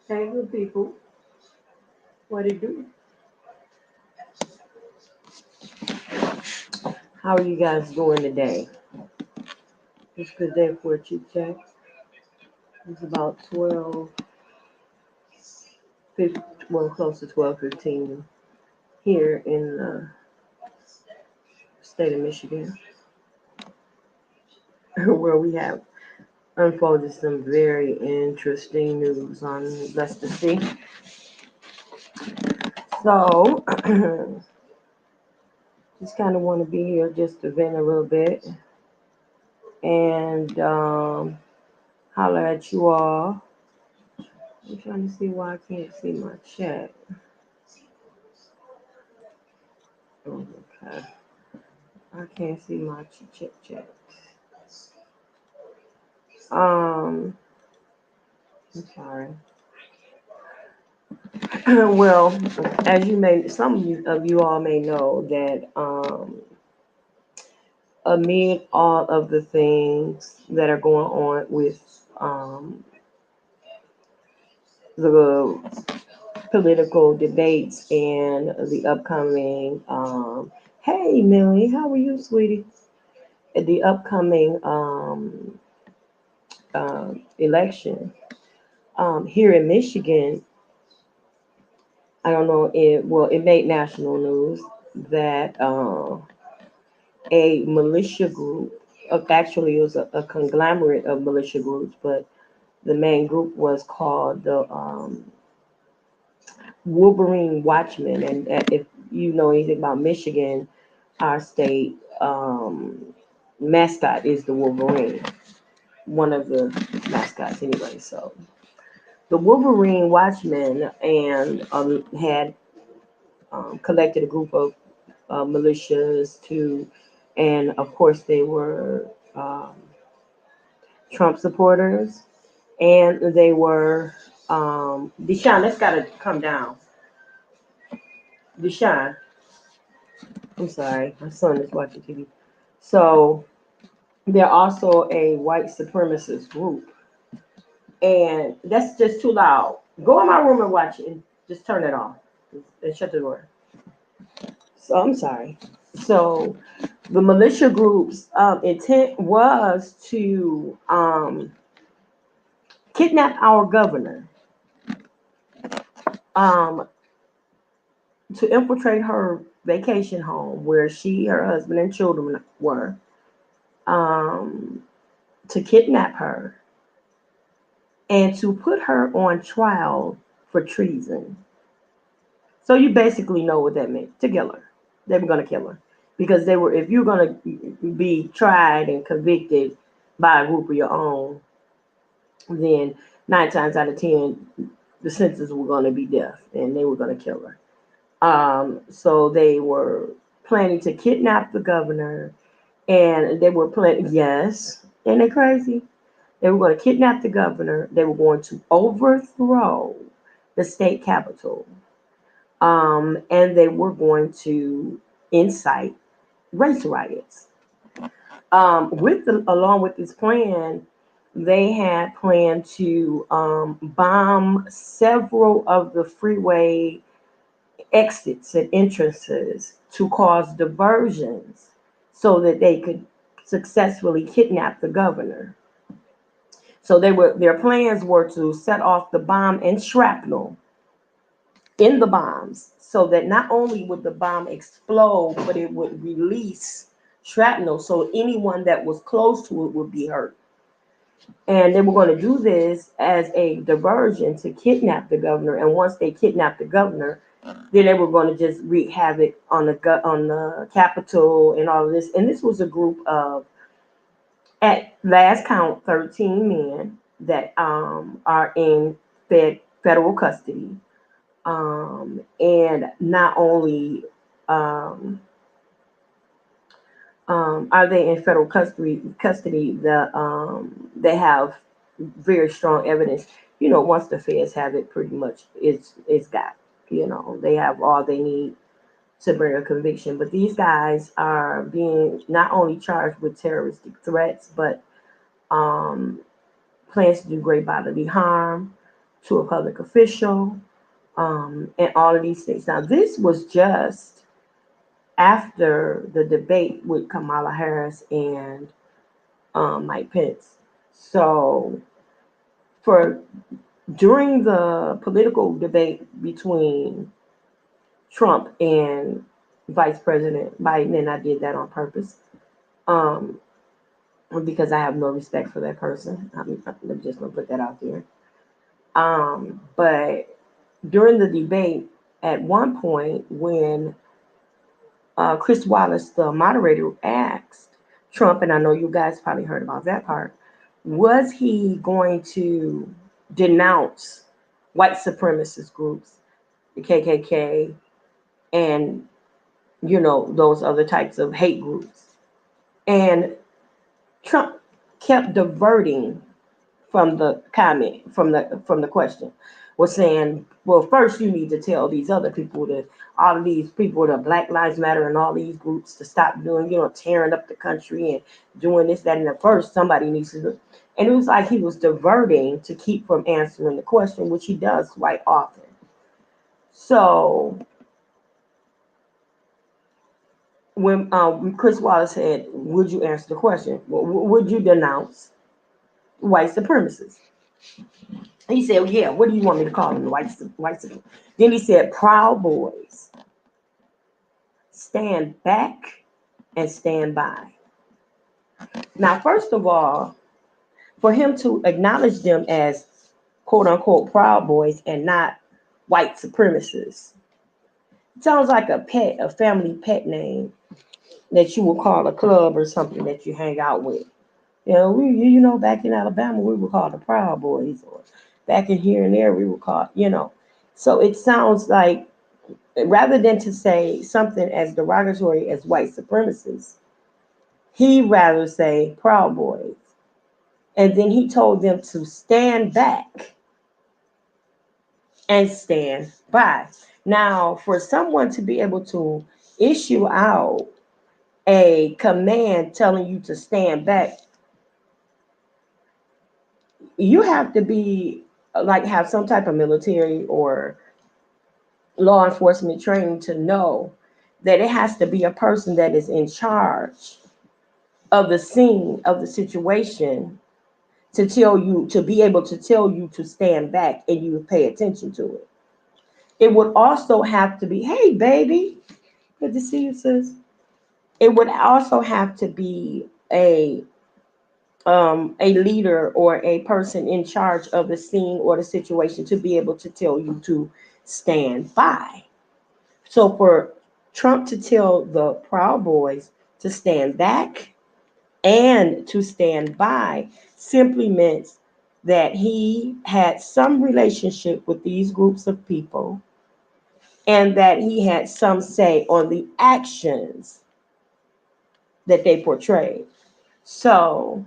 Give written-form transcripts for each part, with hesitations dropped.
Hey, good people. What it do? How are you guys doing today? It's a good day for a chit chat. It's about 12, 15, well, close to 12:15 here in the state of Michigan, where we have unfolded some very interesting news on Let's see. So, just kind of want to be here just to vent a little bit and holler at you all. I'm trying to see why I can't see my chat. Okay. I can't see my chat. Um, I'm sorry. Well, as you may, some of you all may know that amid all of the things that are going on with the political debates and the upcoming, hey Millie, how are you, sweetie? The upcoming election here in Michigan, I don't know it made national news that a militia group, actually it was a conglomerate of militia groups, but the main group was called the Wolverine Watchmen. And if you know anything about Michigan, our state mascot is the Wolverine, one of the mascots anyway. So the Wolverine Watchmen and had collected a group of militias to, and of course they were Trump supporters, and they were Deshaun. That's got to come down. Deshaun, I'm sorry, my son is watching TV. So they're also a white supremacist group, and that's just too loud. Go in my room and watch it, and just turn it off and shut the door. So I'm sorry. So the militia group's intent was to kidnap our governor, um, to infiltrate her vacation home where she, her husband, and children were, um, to kidnap her and to put her on trial for treason. So you basically know what that meant, to kill her. They were going to kill her because they were. If you're going to be tried and convicted by a group of your own, then 9 times out of 10, the sentence were going to be death, and they were going to kill her. So they were planning to kidnap the governor, and they were planning. Yes, isn't it crazy? They were going to kidnap the governor. They were going to overthrow the state capitol, and they were going to incite race riots. Along with this plan, they had planned to bomb several of the freeway exits and entrances to cause diversions so that they could successfully kidnap the governor. So their plans were to set off the bomb and shrapnel in the bombs so that not only would the bomb explode, but it would release shrapnel so anyone that was close to it would be hurt. And they were going to do this as a diversion to kidnap the governor. And once they kidnapped the governor, then they were going to just wreak havoc on the Capitol and all of this. And this was a group of, at last count, 13 men that are in federal custody. And not only are they in federal custody, they have very strong evidence. You know, once the feds have it, pretty much it's got. You know, they have all they need to bring a conviction. But these guys are being not only charged with terroristic threats, but um, plans to do great bodily harm, to a public official, and all of these things. Now, this was just after the debate with Kamala Harris and Mike Pence. So, for during the political debate between Trump and Vice President Biden, and I did that on purpose, um, because I have no respect for that person. I'm just gonna put that out there. But during the debate, at one point, when Chris Wallace, the moderator, asked Trump, and I know you guys probably heard about that part, was he going to denounce white supremacist groups, the KKK, and those other types of hate groups? And Trump kept diverting from the comment, from the question, was saying, well, first you need to tell these other people, that all of these people, the Black Lives Matter and all these groups, to stop doing, tearing up the country and doing this, that, and the first somebody needs to do. And it was like he was diverting to keep from answering the question, which he does quite often. So when Chris Wallace said, would you answer the question? Would you denounce white supremacists? He said, well, yeah, what do you want me to call them? The white supremacists. Then he said, Proud Boys, stand back and stand by. Now, first of all, for him to acknowledge them as quote unquote Proud Boys and not white supremacists, it sounds like a family pet name that you would call a club or something that you hang out with. Back in Alabama, we would call the Proud Boys, or back in here and there, we would call. So it sounds like, rather than to say something as derogatory as white supremacists, he rather say Proud Boys. And then he told them to stand back and stand by. Now, for someone to be able to issue out a command telling you to stand back, you have to be like have some type of military or law enforcement training to know that it has to be a person that is in charge of the scene of the situation to be able to tell you to stand back and you pay attention to it. It would also have to be, hey baby, good to see you, sis. It would also have to be a leader or a person in charge of the scene or the situation to be able to tell you to stand by. So for Trump to tell the Proud Boys to stand back and to stand by simply meant that he had some relationship with these groups of people and that he had some say on the actions that they portrayed. So,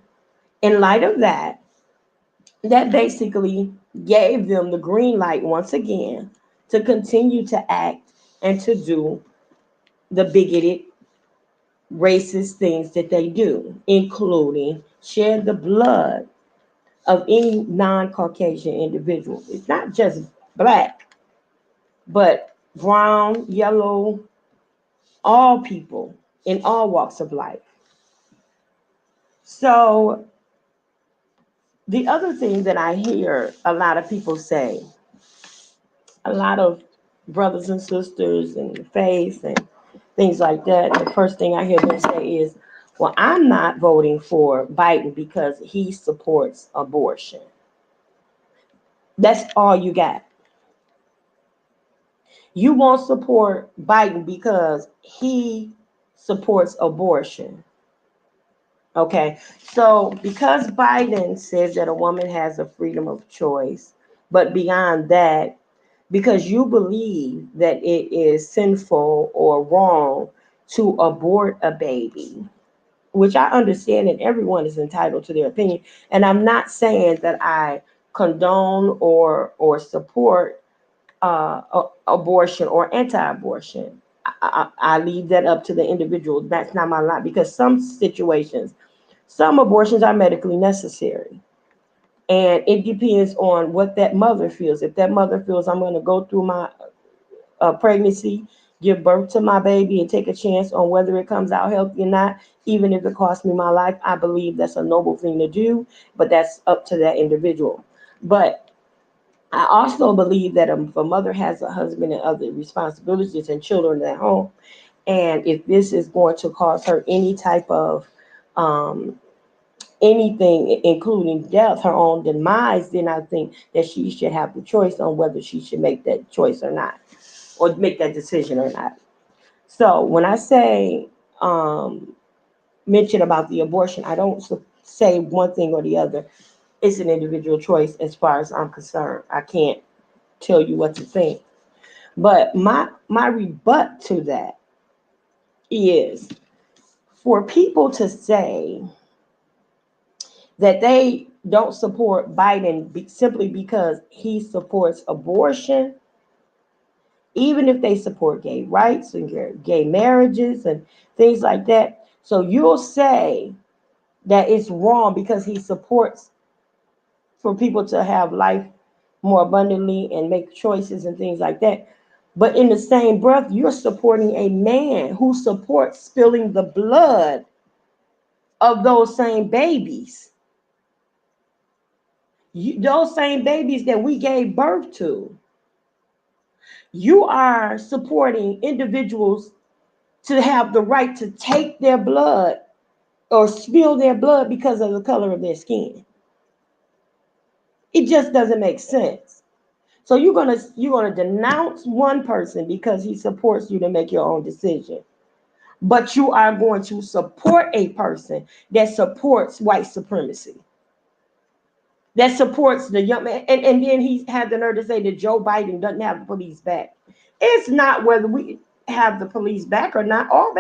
in light of that, that basically gave them the green light once again to continue to act and to do the bigoted, racist things that they do, including shed the blood of any non-Caucasian individual. It's not just black, but brown, yellow, all people in all walks of life. So the other thing that I hear a lot of people say, a lot of brothers and sisters and faith and things like that, the first thing I hear them say is, well, I'm not voting for Biden because he supports abortion. That's all you got. You won't support Biden because he supports abortion. Okay, so because Biden says that a woman has a freedom of choice, but beyond that, because you believe that it is sinful or wrong to abort a baby, which I understand that everyone is entitled to their opinion. And I'm not saying that I condone or support abortion or anti-abortion. I leave that up to the individual. That's not my line, because some situations, some abortions are medically necessary. And it depends on what that mother feels. If that mother feels I'm going to go through my pregnancy, give birth to my baby, and take a chance on whether it comes out healthy or not, even if it costs me my life, I believe that's a noble thing to do, but that's up to that individual. But I also believe that if a mother has a husband and other responsibilities and children at home, and if this is going to cause her any type of um, anything, including death, her own demise, then I think that she should have the choice on whether she should make that choice or not, or make that decision or not. So when I say mention about the abortion, I don't say one thing or the other. It's an individual choice as far as I'm concerned. I can't tell you what to think. But my rebut to that is for people to say that they don't support Biden simply because he supports abortion, even if they support gay rights and gay marriages and things like that. So you'll say that it's wrong because he supports for people to have life more abundantly and make choices and things like that. But in the same breath, you're supporting a man who supports spilling the blood of those same babies. Those same babies that we gave birth to. You are supporting individuals to have the right to take their blood or spill their blood because of the color of their skin. It just doesn't make sense. So you're gonna denounce one person because he supports you to make your own decision. But you are going to support a person that supports white supremacy, that supports the young man. And then he had the nerve to say that Joe Biden doesn't have the police back. It's not whether we have the police back or not. All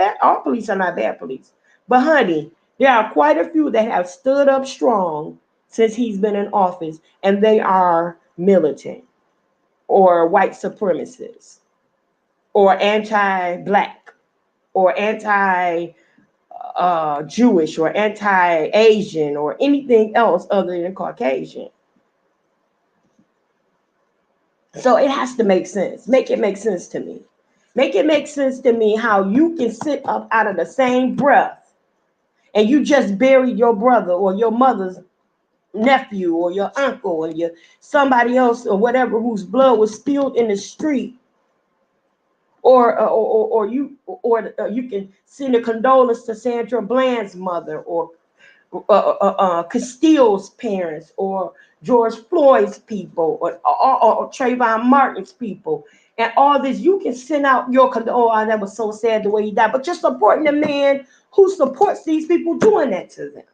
police are not bad police. But honey, there are quite a few that have stood up strong since he's been in office, and they are militant or white supremacists or anti-black or anti-Jewish or anti-Asian or anything else other than Caucasian. So it has to make sense. Make it make sense to me. Make it make sense to me how you can sit up out of the same breath and you just buried your brother or your mother's nephew or your uncle or your somebody else or whatever whose blood was spilled in the street, or you can send a condolence to Sandra Bland's mother or Castille's parents or George Floyd's people or Trayvon Martin's people. And all this, you can send out your oh, that was so sad the way he died. But you're supporting the man who supports these people doing that to them.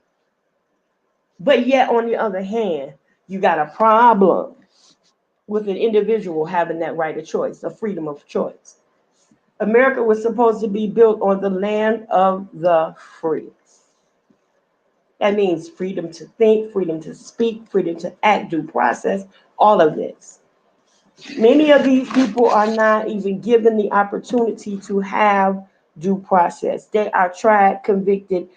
But yet, on the other hand, you got a problem with an individual having that right of choice, a freedom of choice. America was supposed to be built on the land of the free. That means freedom to think, freedom to speak, freedom to act, due process, all of this. Many of these people are not even given the opportunity to have due process. They are tried, convicted,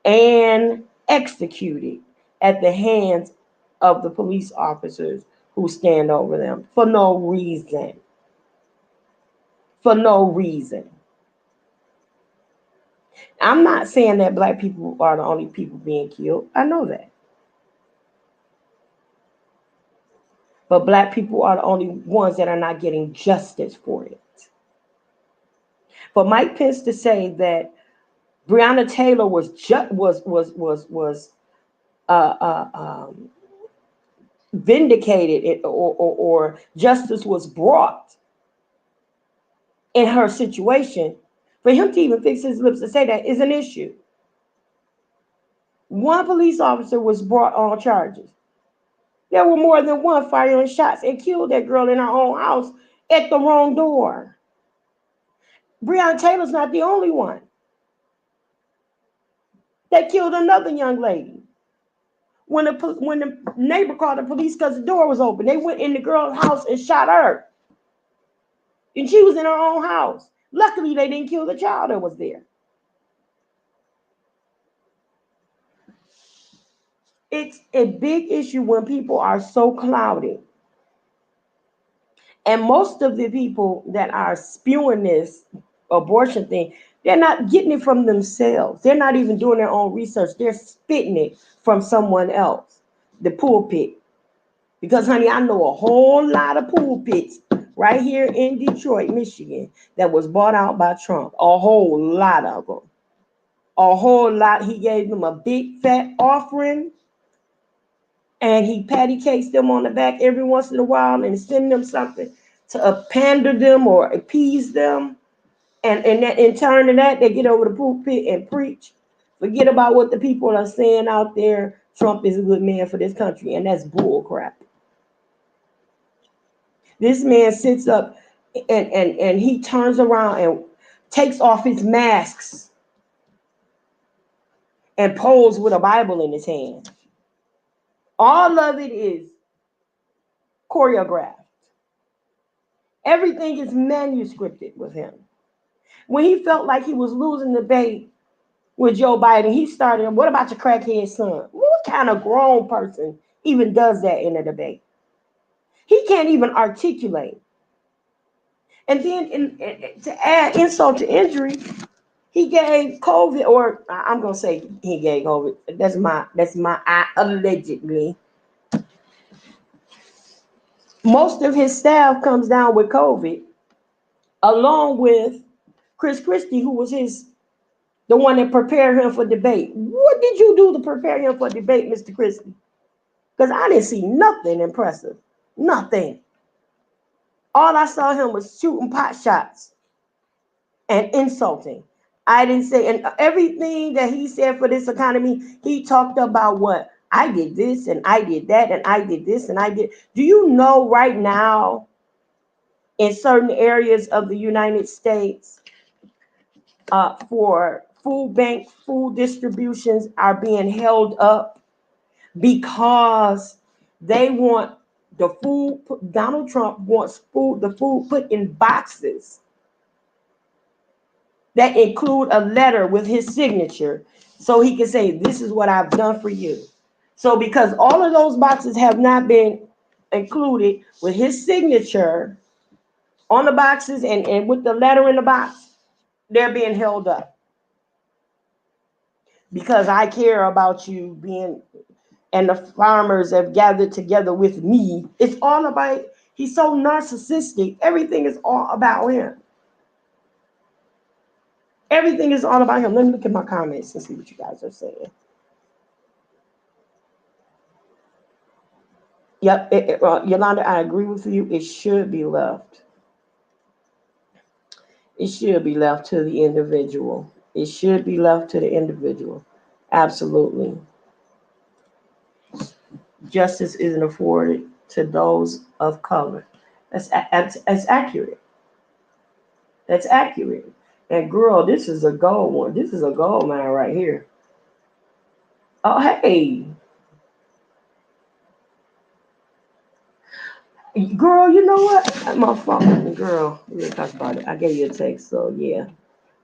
and executed at the hands of the police officers who stand over them for no reason. For no reason. I'm not saying that black people are the only people being killed. I know that. But black people are the only ones that are not getting justice for it. For Mike Pence to say that Breonna Taylor was uh, uh, um, vindicated or justice was brought in her situation, for him to even fix his lips to say that is an issue. One police officer was brought on charges. There were more than one firing shots and killed that girl in her own house at the wrong door. Breonna Taylor's not the only one. They killed another young lady. When the neighbor called the police because the door was open, they went in the girl's house and shot her. And she was in her own house. Luckily, they didn't kill the child that was there. It's a big issue when people are so clouded. And most of the people that are spewing this abortion thing, they're not getting it from themselves. They're not even doing their own research. They're spitting it from someone else, the pulpit. Because, honey, I know a whole lot of pulpits right here in Detroit, Michigan, that was bought out by Trump. A whole lot of them. A whole lot. He gave them a big fat offering, and he patty cakes them on the back every once in a while and send them something to pander them or appease them. And that, in turn to that, they get over the pulpit and preach. Forget about what the people are saying out there. Trump is a good man for this country, and that's bull crap. This man sits up and he turns around and takes off his masks and poses with a Bible in his hand. All of it is choreographed. Everything is manuscripted with him. When he felt like he was losing the debate with Joe Biden, he started, what about your crackhead son? What kind of grown person even does that in a debate? He can't even articulate. And then to add insult to injury, he gave COVID, or I'm gonna say he gave COVID. That's my allegedly. Most of his staff comes down with COVID, along with Chris Christie, who was the one that prepared him for debate. What did you do to prepare him for debate, Mr. Christie? Because I didn't see nothing impressive. Nothing. All I saw him was shooting pot shots and insulting. I didn't say, and everything that he said for this economy, he talked about what? I did this and I did that and I did this and I did. Do you know right now in certain areas of the United States, for food bank food distributions are being held up because they want the food, Donald Trump wants the food put in boxes that include a letter with his signature so he can say, this is what I've done for you. So because all of those boxes have not been included with his signature on the boxes and with the letter in the box, they're being held up. Because I care about you being, and the farmers have gathered together with me. It's all about, he's so narcissistic. Everything is all about him. Everything is all about him. Let me look at my comments and see what you guys are saying. Yep, Yolanda, I agree with you. It should be left. It should be left to the individual. It should be left to the individual. Absolutely. Justice isn't afforded to those of color. That's accurate. That's accurate. And girl, this is a gold one. This is a gold mine right here. Oh, hey. Girl, you know what? My phone, girl, we didn't talk about it. I gave you a text, so yeah.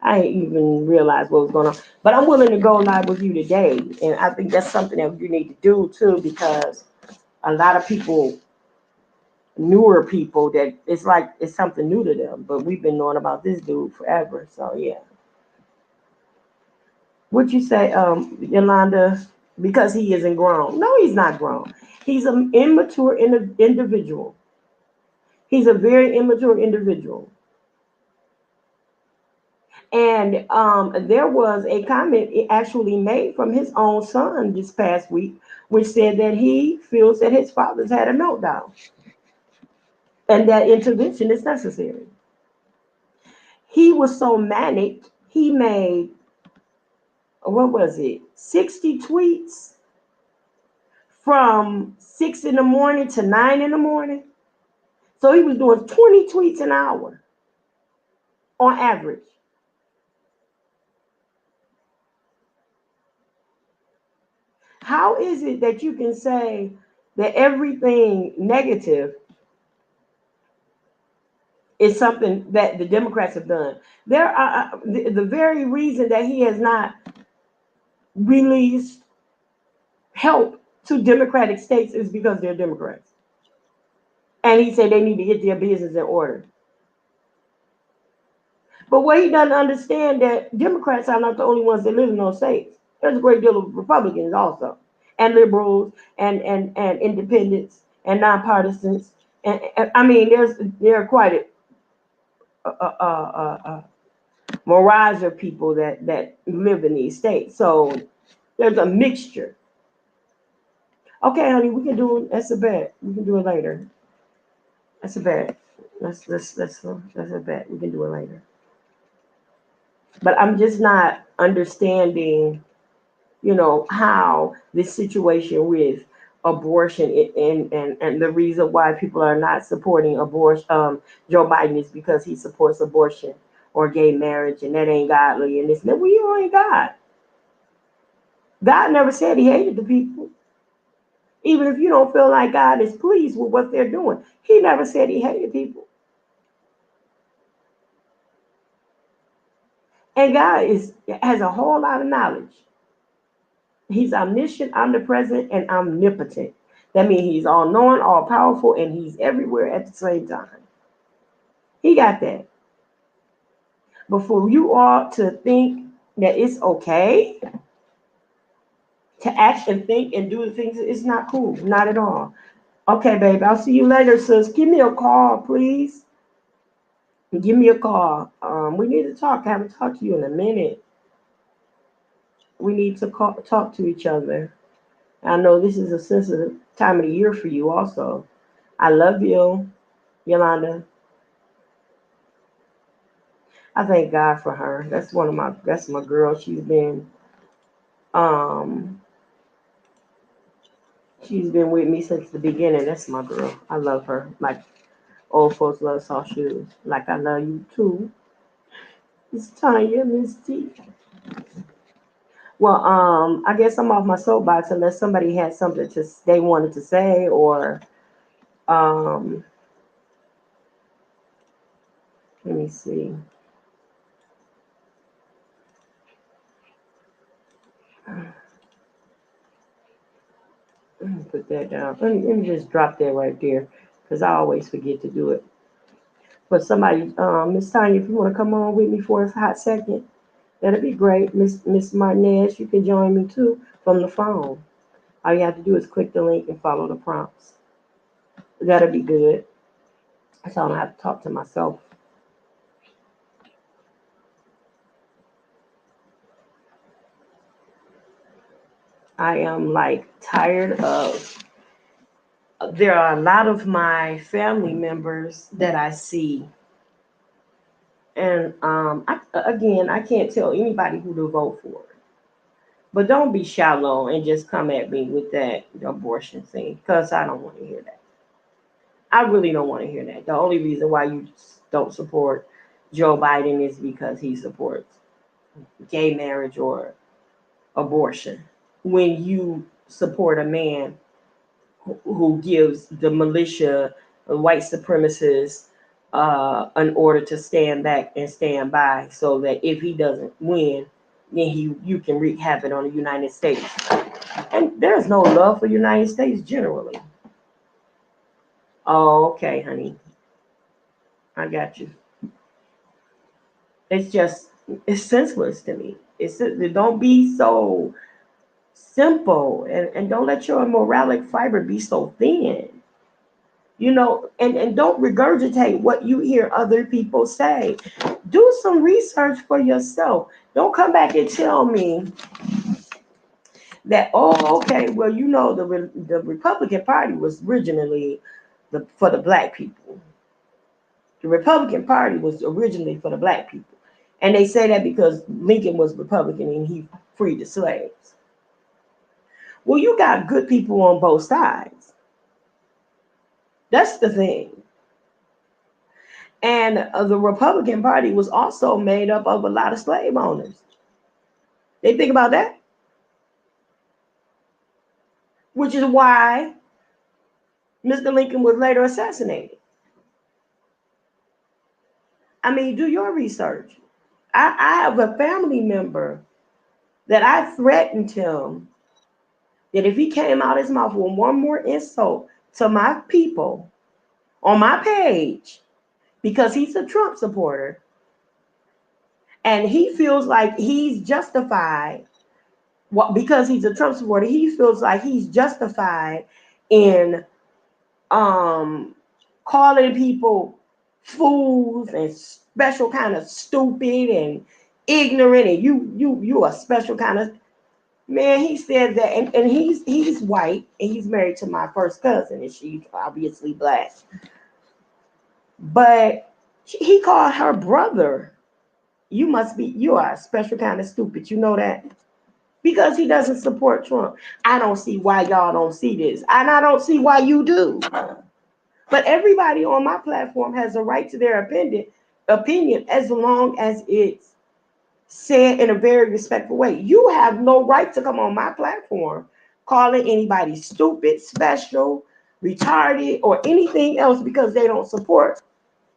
I didn't even realize what was going on. But I'm willing to go live with you today. And I think that's something that you need to do too, because a lot of people, newer people, that it's like it's something new to them. But we've been knowing about this dude forever. So yeah. Would you say, Yolanda, because he isn't grown? No, he's not grown. He's an immature individual. He's a very immature individual. And there was a comment actually made from his own son this past week, which said that he feels that his father's had a meltdown and that intervention is necessary. He was so manic, he made, what was it, 60 tweets from 6 in the morning to 9 in the morning. So he was doing 20 tweets an hour on average. How is it that you can say that everything negative is something that the Democrats have done? There are the very reason that he has not released help to Democratic states is because they're Democrats. And he said they need to get their business in order. But what he doesn't understand that Democrats are not the only ones that live in those states. There's a great deal of Republicans also, and liberals, and independents, and nonpartisans. And I mean, there are quite a mirage of people that live in these states. So there's a mixture. Okay, honey, we can do it. That's a bet. We can do it later. That's a bet. That's a bet. We can do it later. But I'm just not understanding, how this situation with abortion and the reason why people are not supporting abortion. Joe Biden is because he supports abortion or gay marriage, and that ain't godly. And this, well, you ain't God. God never said he hated the people. Even if you don't feel like God is pleased with what they're doing, he never said he hated people. And God has a whole lot of knowledge. He's omniscient, omnipresent, and omnipotent. That means he's all knowing, all powerful, and he's everywhere at the same time. He got that. But for you all to think that it's okay to act and think and do the things, it's not cool. Not at all. Okay, babe, I'll see you later, sis. Give me a call, please. Give me a call. We need to talk. I haven't talked to you in a minute. We need to talk to each other. I know this is a sensitive time of the year for you also. I love you, Yolanda. I thank God for her. That's my girl. Um she's been with me since the beginning. That's my girl. I love her. Like old folks love soft shoes. Like I love you too. It's Tanya, Miss T. Well, I guess I'm off my soapbox unless somebody had something they wanted to say, or um let me see. Let me put that down. Let me just drop that right there because I always forget to do it. But somebody, Miss Tanya, if you want to come on with me for a hot second, that'd be great. Miss Martinez, you can join me too from the phone. All you have to do is click the link and follow the prompts. That'll be good. So I don't have to talk to myself. I am like tired of. There are a lot of my family members that I see, and I can't tell anybody who to vote for. But don't be shallow and just come at me with that abortion thing because I don't want to hear that. I really don't want to hear that. The only reason why you don't support Joe Biden is because he supports gay marriage or abortion. When you support a man who gives the militia, white supremacists, an order to stand back and stand by so that if he doesn't win, then you can wreak havoc on the United States. And there's no love for the United States generally. Oh, okay, honey. I got you. It's just, it's senseless to me. Don't be so simple, and don't let your moralic fiber be so thin. And don't regurgitate what you hear other people say. Do some research for yourself. Don't come back and tell me that, oh, okay, well, the Republican Party was originally for the black people. The Republican Party was originally for the black people. And they say that because Lincoln was Republican and he freed the slaves. Well, you got good people on both sides. That's the thing. And the Republican Party was also made up of a lot of slave owners. They think about that, which is why Mr. Lincoln was later assassinated. I mean, do your research. I have a family member that I threatened him that if he came out his mouth with one more insult to my people on my page, because he's a Trump supporter, and he feels like he's justified, well, because he's a Trump supporter, he feels like he's justified in um calling people fools and special kind of stupid and ignorant, and you a special kind of man. He said that, and he's white, and he's married to my first cousin, and she's obviously black, but he called her brother. You are a special kind of stupid, you know that, because he doesn't support Trump. I don't see why y'all don't see this, and I don't see why you do. But everybody on my platform has a right to their opinion as long as it's said in a very respectful way. You have no right to come on my platform calling anybody stupid, special, retarded, or anything else because they don't support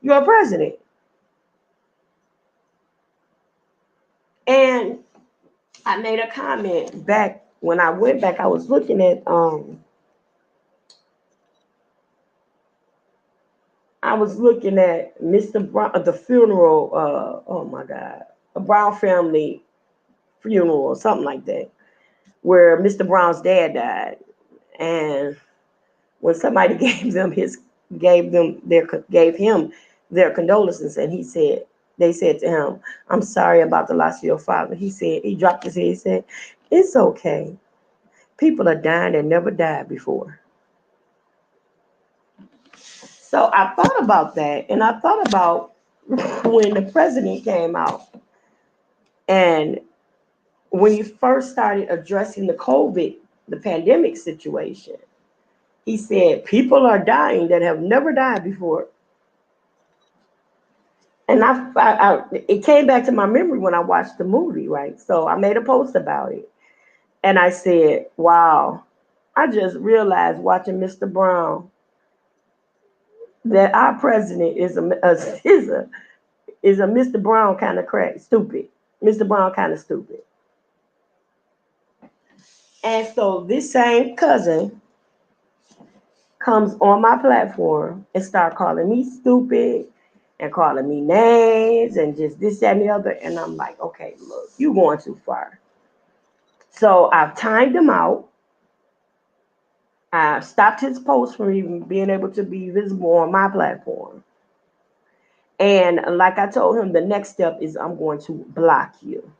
your president. And I made a comment back when I went back. I was looking at Mr. Brown, the funeral. Oh my God, a Brown family funeral or something like that, where Mr. Brown's dad died, and when somebody gave him their condolences, and they said to him, "I'm sorry about the loss of your father." He dropped his head. He said, "It's okay. People are dying that never died before." So I thought about that, and I thought about when the president came out, and when he first started addressing the pandemic situation, he said, "People are dying that have never died before." And it came back to my memory when I watched the movie, right? So I made a post about it. And I said, wow, I just realized watching Mr. Brown that our president is a Mr. Brown kind of stupid. Mr. Brown kind of stupid. And so this same cousin comes on my platform and start calling me stupid and calling me names and just this, that, and the other. And I'm like, okay, look, you going too far. So I've timed him out. I've stopped his post from even being able to be visible on my platform. And like I told him, the next step is I'm going to block you,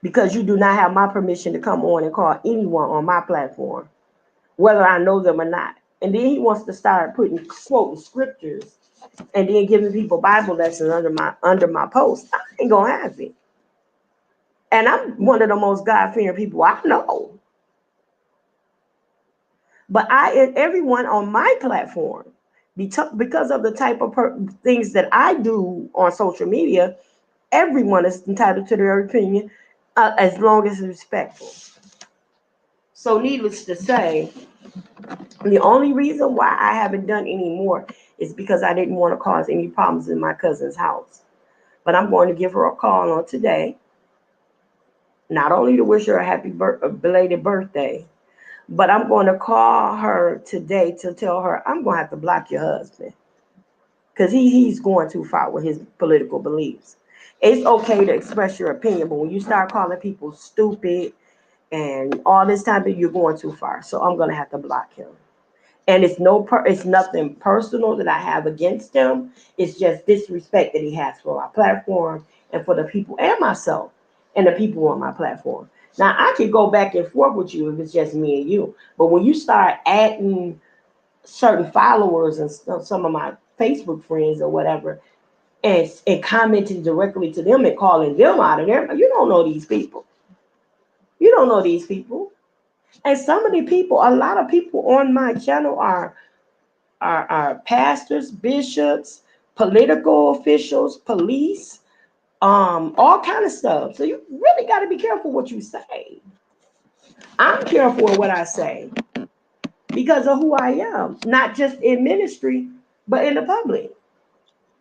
because you do not have my permission to come on and call anyone on my platform, whether I know them or not. And then he wants to start quoting scriptures and then giving people Bible lessons under my post. I ain't gonna have it. And I'm one of the most God-fearing people I know. But I and everyone on my platform, because of the type of things that I do on social media, everyone is entitled to their opinion, as long as it's respectful. So needless to say, the only reason why I haven't done any more is because I didn't want to cause any problems in my cousin's house. But I'm going to give her a call on today, not only to wish her a happy belated birthday, but I'm going to call her today to tell her I'm going to have to block your husband, because he's going too far with his political beliefs. It's okay to express your opinion, but when you start calling people stupid and all this time, you're going too far. So I'm going to have to block him. And it's nothing personal that I have against him. It's just disrespect that he has for our platform and for the people and myself and the people on my platform. Now I could go back and forth with you if it's just me and you, but when you start adding certain followers and some of my Facebook friends or whatever, and commenting directly to them and calling them out of there, you don't know these people. You don't know these people. And some of the people, a lot of people on my channel are pastors, bishops, political officials, police, all kind of stuff. So you really got to be careful what you say. I'm careful of what I say because of who I am, not just in ministry, but in the public.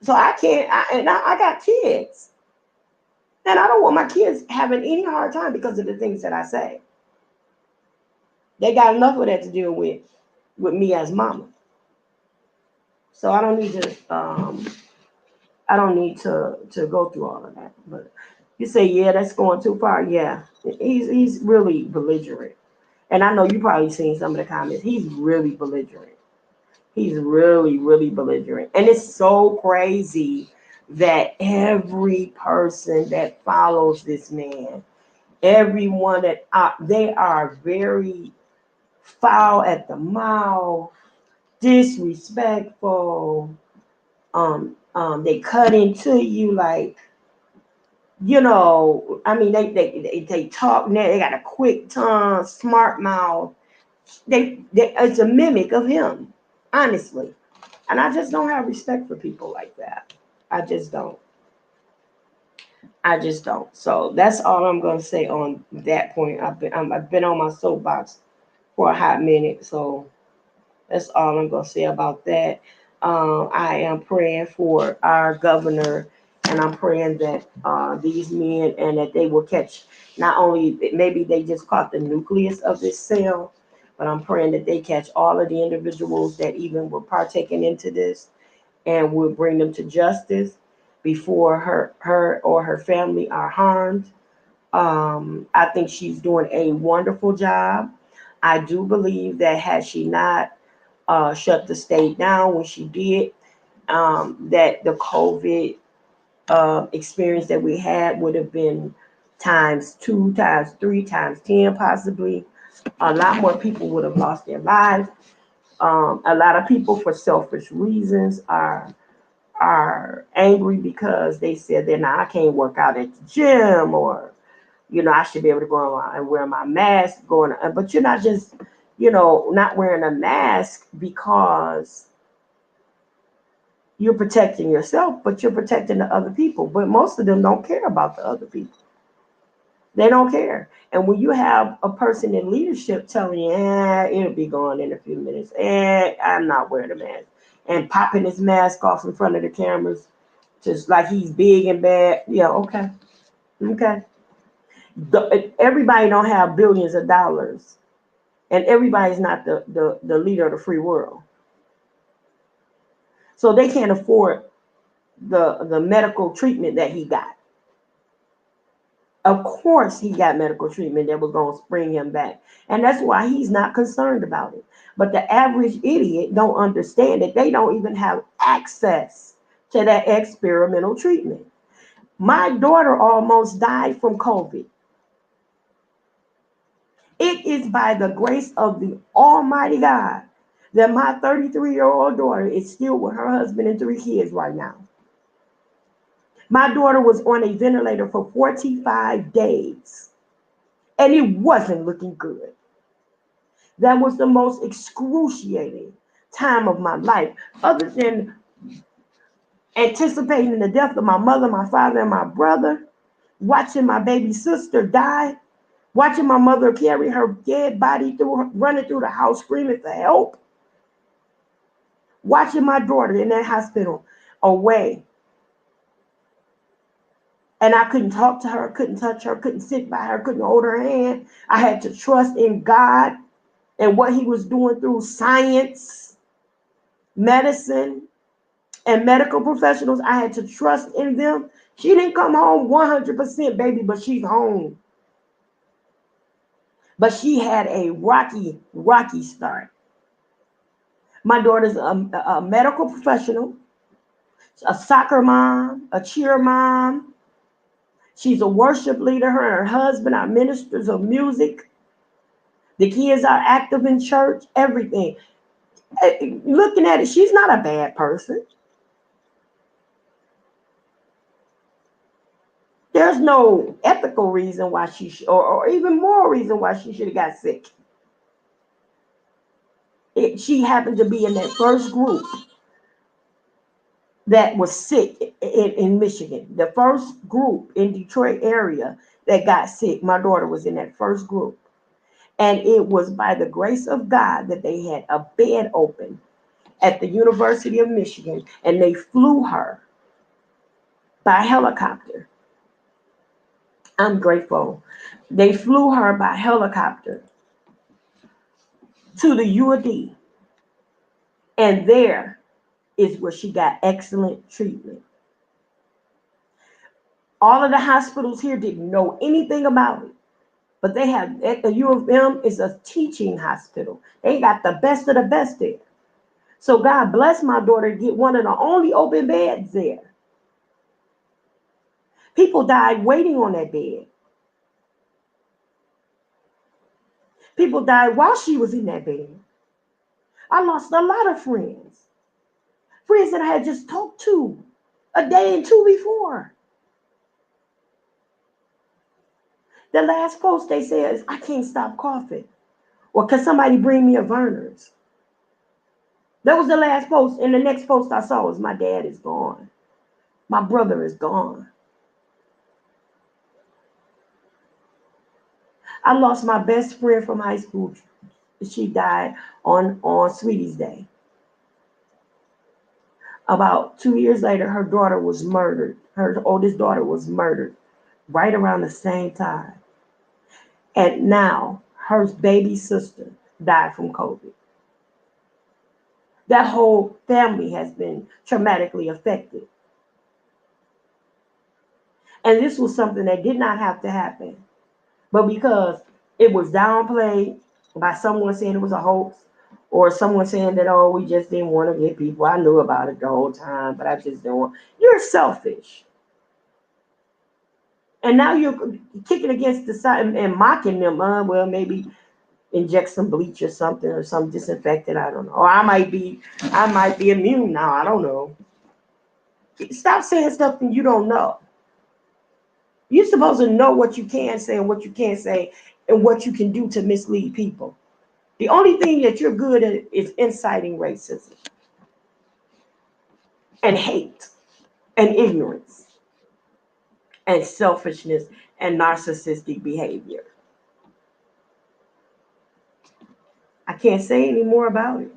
So I can't, I got kids, and I don't want my kids having any hard time because of the things that I say. They got enough of that to deal with me as mama. So I don't need to go through all of that. But you say, yeah, that's going too far. Yeah, he's really belligerent, and I know you probably seen some of the comments. He's really belligerent. He's really, really belligerent, and it's so crazy that every person that follows this man, everyone that they are very foul at the mouth, disrespectful. They cut into you like, I mean, they talk. They got a quick tongue, smart mouth. They it's a mimic of him, honestly. And I just don't have respect for people like that. I just don't. I just don't. So that's all I'm gonna say on that point. I've been on my soapbox for a hot minute, so that's all I'm gonna say about that. I am praying for our governor, and I'm praying that these men and that they will catch. Not only maybe they just caught the nucleus of this cell, but I'm praying that they catch all of the individuals that even were partaking into this, and will bring them to justice before her or her family are harmed. I think she's doing a wonderful job. I do believe that had she not shut the state down when she did, that the COVID experience that we had would have been times two, times three, times 10, possibly. A lot more people would have lost their lives. A lot of people, for selfish reasons, are angry because they said they're not, I can't work out at the gym, or I should be able to go on and wear my mask going on. But you're not just, not wearing a mask because you're protecting yourself, but you're protecting the other people. But most of them don't care about the other people. They don't care. And when you have a person in leadership telling you, it'll be gone in a few minutes, I'm not wearing a mask, and popping his mask off in front of the cameras, just like he's big and bad. Yeah, okay. Okay. Everybody don't have billions of dollars, and everybody's not the leader of the free world. So they can't afford the medical treatment that he got. Of course, he got medical treatment that was going to bring him back. And that's why he's not concerned about it. But the average idiot don't understand that they don't even have access to that experimental treatment. My daughter almost died from COVID. It is by the grace of the Almighty God that my 33-year-old daughter is still with her husband and 3 kids right now. My daughter was on a ventilator for 45 days, and it wasn't looking good. That was the most excruciating time of my life, other than anticipating the death of my mother, my father, and my brother, watching my baby sister die, watching my mother carry her dead body running through the house screaming for help, watching my daughter in that hospital away. And I couldn't talk to her, couldn't touch her, couldn't sit by her, couldn't hold her hand. I had to trust in God and what he was doing through science, medicine, and medical professionals. I had to trust in them. She didn't come home 100%, baby, but she's home. But she had a rocky, rocky start. My daughter's a medical professional, a soccer mom, a cheer mom. She's a worship leader. Her and her husband are ministers of music. The kids are active in church, everything. Looking at it, she's not a bad person. There's no ethical reason why or even moral reason why she should have got sick. She happened to be in that first group that was sick in Michigan. The first group in Detroit area that got sick, my daughter was in that first group. And it was by the grace of God that they had a bed open at the University of Michigan, and they flew her by helicopter. I'm grateful. They flew her by helicopter to the UD. And there is where she got excellent treatment. All of the hospitals here didn't know anything about it, but they have, the U of M is a teaching hospital. They got the best of the best there. So God bless my daughter to get one of the only open beds there. People died waiting on that bed. People died while she was in that bed. I lost a lot of friends. Friends that I had just talked to a day and two before. The last post they said is, I can't stop coughing. Or can somebody bring me a Verner's? That was the last post. And the next post I saw was, my dad is gone. My brother is gone. I lost my best friend from high school. She died on Sweetie's Day. About 2 years later, her daughter was murdered. Her oldest daughter was murdered right around the same time. And now her baby sister died from COVID. That whole family has been traumatically affected. And this was something that did not have to happen. But because it was downplayed by someone saying it was a hoax, or someone saying that, oh, we just didn't want to get people. I knew about it the whole time, but I just didn't want. You're selfish. And now you're kicking against the side and mocking them. Well, maybe inject some bleach or something, or some disinfectant. I don't know. Or I might be immune now. I don't know. Stop saying something you don't know. You're supposed to know what you can say and what you can't say and what you can do to mislead people. The only thing that you're good at is inciting racism and hate and ignorance and selfishness and narcissistic behavior. I can't say any more about it.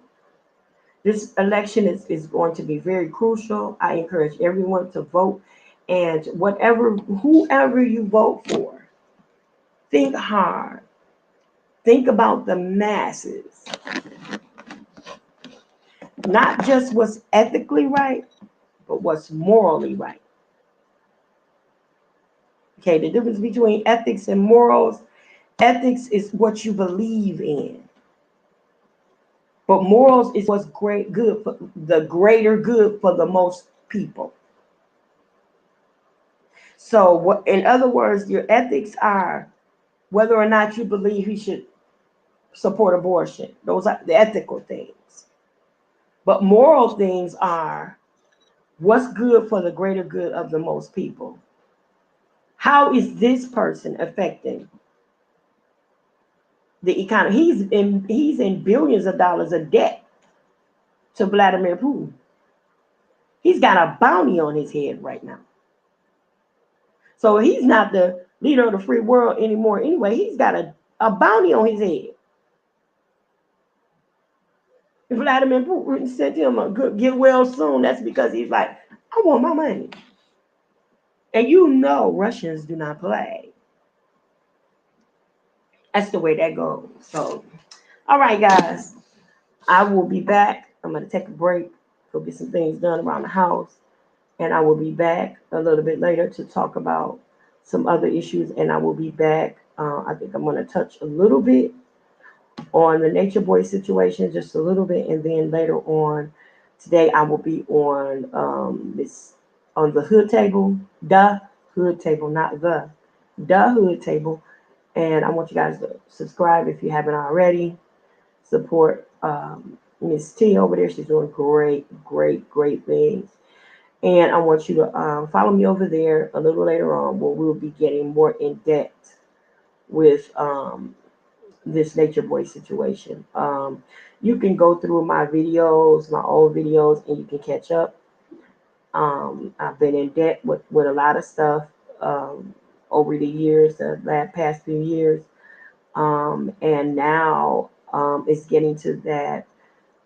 This election is going to be very crucial. I encourage everyone to vote. And whoever you vote for, think hard. Think about the masses. Not just what's ethically right, but what's morally right. Okay, the difference between ethics and morals, ethics is what you believe in. But morals is what's good for the greater good for the most people. So what, in other words, your ethics are whether or not you believe he should support abortion. Those are the ethical things. But moral things are what's good for the greater good of the most people. How is this person affecting the economy? He's in billions of dollars of debt to Vladimir Putin. He's got a bounty on his head right now. So he's not the leader of the free world anymore anyway. He's got a bounty on his head. If Vladimir Putin sent him a good get well soon, that's because he's like, I want my money. And you know Russians do not play. That's the way that goes. So, all right, guys. I will be back. I'm going to take a break, go get some things done around the house. And I will be back a little bit later to talk about some other issues. And I will be back. I think I'm going to touch a little bit on the Nature Boy situation, just a little bit. And then later on today, I will be on on the hood table, the hood table, not the hood table. And I want you guys to subscribe if you haven't already. Support Miss T over there. She's doing great things. And I want you to follow me over there a little later on where we'll be getting more in depth with this Nature Boy situation. You can go through my videos, my old videos, and you can catch up. I've been in debt with a lot of stuff over the years, the past few years. And now it's getting to that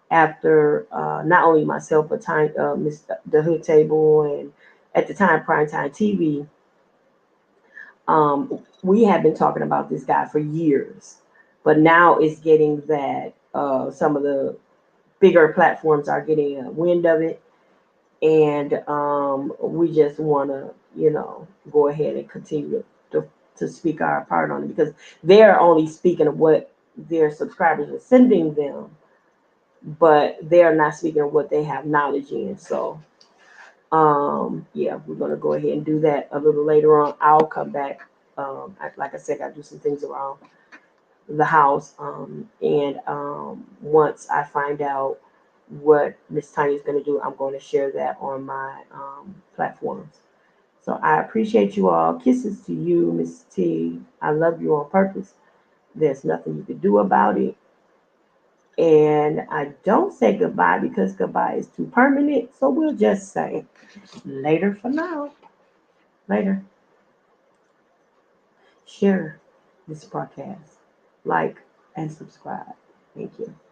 after not only myself, but the Hood Table and at the time Primetime TV. We have been talking about this guy for years, but now it's getting that some of the bigger platforms are getting a wind of it, and we just want to, go ahead and continue to speak our part on it, because they're only speaking of what their subscribers are sending them, but they're not speaking of what they have knowledge in. So yeah, we're gonna go ahead and do that a little later on. I'll come back. Like I said, I do some things around the house, and once I find out what Miss Tiny is going to do, I'm going to share that on my platforms. So I appreciate you all. Kisses to you, Miss T. I love you on purpose. There's nothing you can do about it. And I don't say goodbye because goodbye is too permanent. So we'll just say later for now. Later. Share this podcast, like, and subscribe. Thank you.